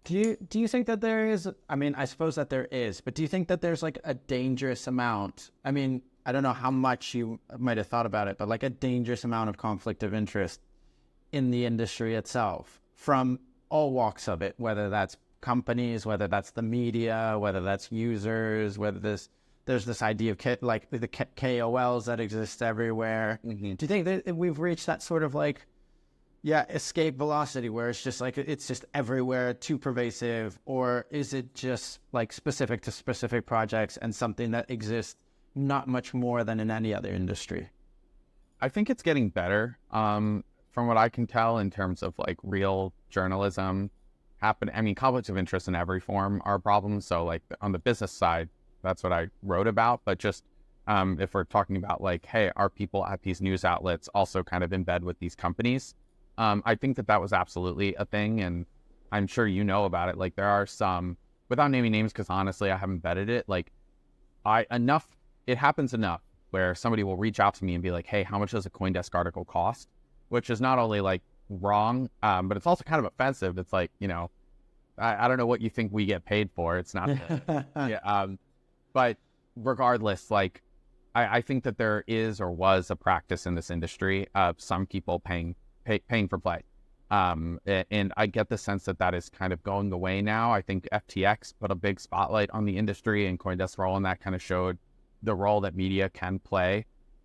Do you think that there is, I mean, I suppose that there is, but do you think that there's like a dangerous amount? I mean, I don't know how much you might have thought about it, but like a dangerous amount of conflict of interest in the industry itself from all walks of it, whether that's companies, whether that's the media, whether that's users, whether there's this idea of like the KOLs that exist everywhere. Mm-hmm. Do you think that we've reached that sort of like, yeah, escape velocity where it's just like it's just everywhere, too pervasive, or is it just like specific to specific projects and something that exists not much more than in any other industry? I think it's getting better. From what I can tell in terms of like real journalism I mean, conflicts of interest in every form are problems. So like on the business side, that's what I wrote about. But just if we're talking about like, hey, are people at these news outlets also kind of in bed with these companies? I think that was absolutely a thing. And I'm sure you know about it. Like there are some, without naming names, because honestly, I haven't vetted it. Like it happens enough where somebody will reach out to me and be like, hey, how much does a CoinDesk article cost? Which is not only like wrong, but it's also kind of offensive. It's like, you know, I don't know what you think we get paid for. It's not, yeah. But regardless, like I think that there is or was a practice in this industry of some people paying for play. And I get the sense that is kind of going away now. I think FTX put a big spotlight on the industry and CoinDesk's role, and that kind of showed the role that media can play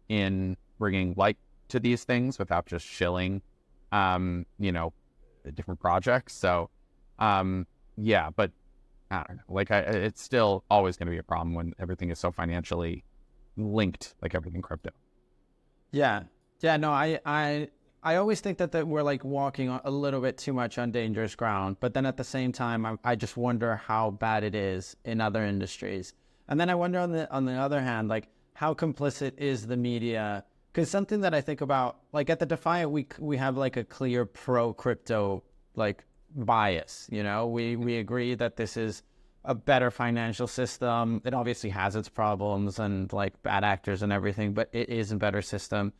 in bringing light to these things without just shilling, you know, different projects. So, yeah, but I don't know, like it's still always going to be a problem when everything is so financially linked, like everything crypto. Yeah. No, I always think that we're like walking a little bit too much on dangerous ground, but then at the same time, I just wonder how bad it is in other industries. And then I wonder on the other hand, like how complicit is the media? Because something that I think about, like at the Defiant, we have like a clear pro-crypto like bias, you know? We agree that this is a better financial system. It obviously has its problems and like bad actors and everything, but it is a better system.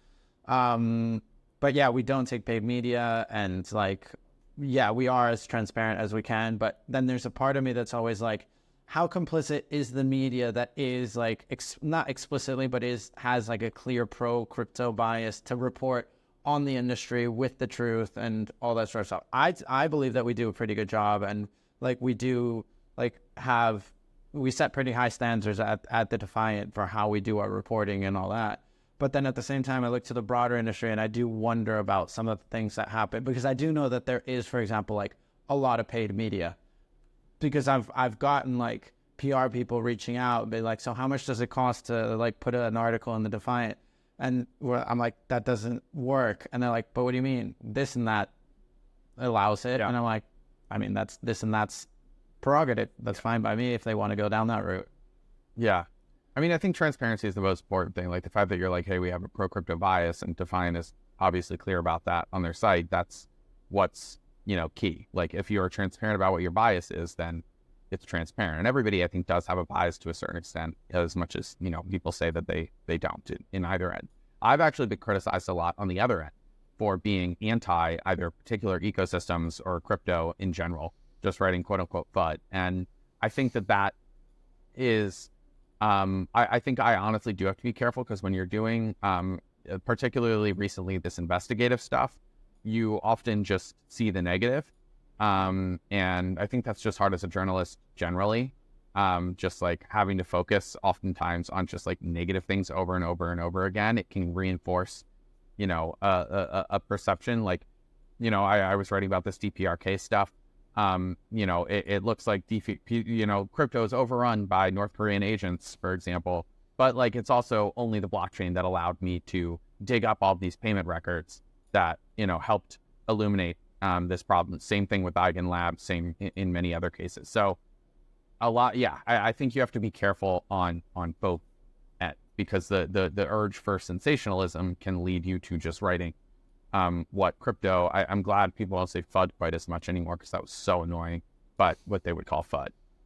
But yeah, we don't take paid media and like, yeah, we are as transparent as we can. But then there's a part of me that's always like, how complicit is the media that is like not explicitly, but has like a clear pro crypto bias to report on the industry with the truth and all that sort of stuff. I believe that we do a pretty good job, and like we do like we set pretty high standards at the Defiant for how we do our reporting and all that. But then at the same time, I look to the broader industry and I do wonder about some of the things that happen, because I do know that there is, for example, like a lot of paid media. Because I've gotten like PR people reaching out and be like, so how much does it cost to like put an article in the Defiant? And I'm like, that doesn't work. And they're like, but what do you mean? This and that allows it. Yeah. And I'm like, I mean, this and that's prerogative. That's fine by me if they want to go down that route. Yeah. I mean, I think transparency is the most important thing. Like the fact that you're like, hey, we have a pro-crypto bias, and Defiant is obviously clear about that on their site. That's what's, you know, key. Like if you're transparent about what your bias is, then it's transparent. And everybody, I think, does have a bias to a certain extent, as much as, you know, people say that they don't in either end. I've actually been criticized a lot on the other end for being anti either particular ecosystems or crypto in general, just writing quote unquote FUD. And I think that is, I think I honestly do have to be careful, because when you're doing, particularly recently, this investigative stuff, you often just see the negative. And I think that's just hard as a journalist generally, just like having to focus oftentimes on just like negative things over and over and over again. It can reinforce, you know, a perception. Like, you know, I was writing about this DPRK stuff. You know, it looks like you know, crypto is overrun by North Korean agents, for example, but like it's also only the blockchain that allowed me to dig up all these payment records that, you know, helped illuminate this problem. Same thing with Eigen Labs, same in many other cases. So a lot, yeah, I think you have to be careful on both ends, because the urge for sensationalism can lead you to just writing what crypto, I'm glad people don't say FUD quite as much anymore, because that was so annoying, but what they would call FUD.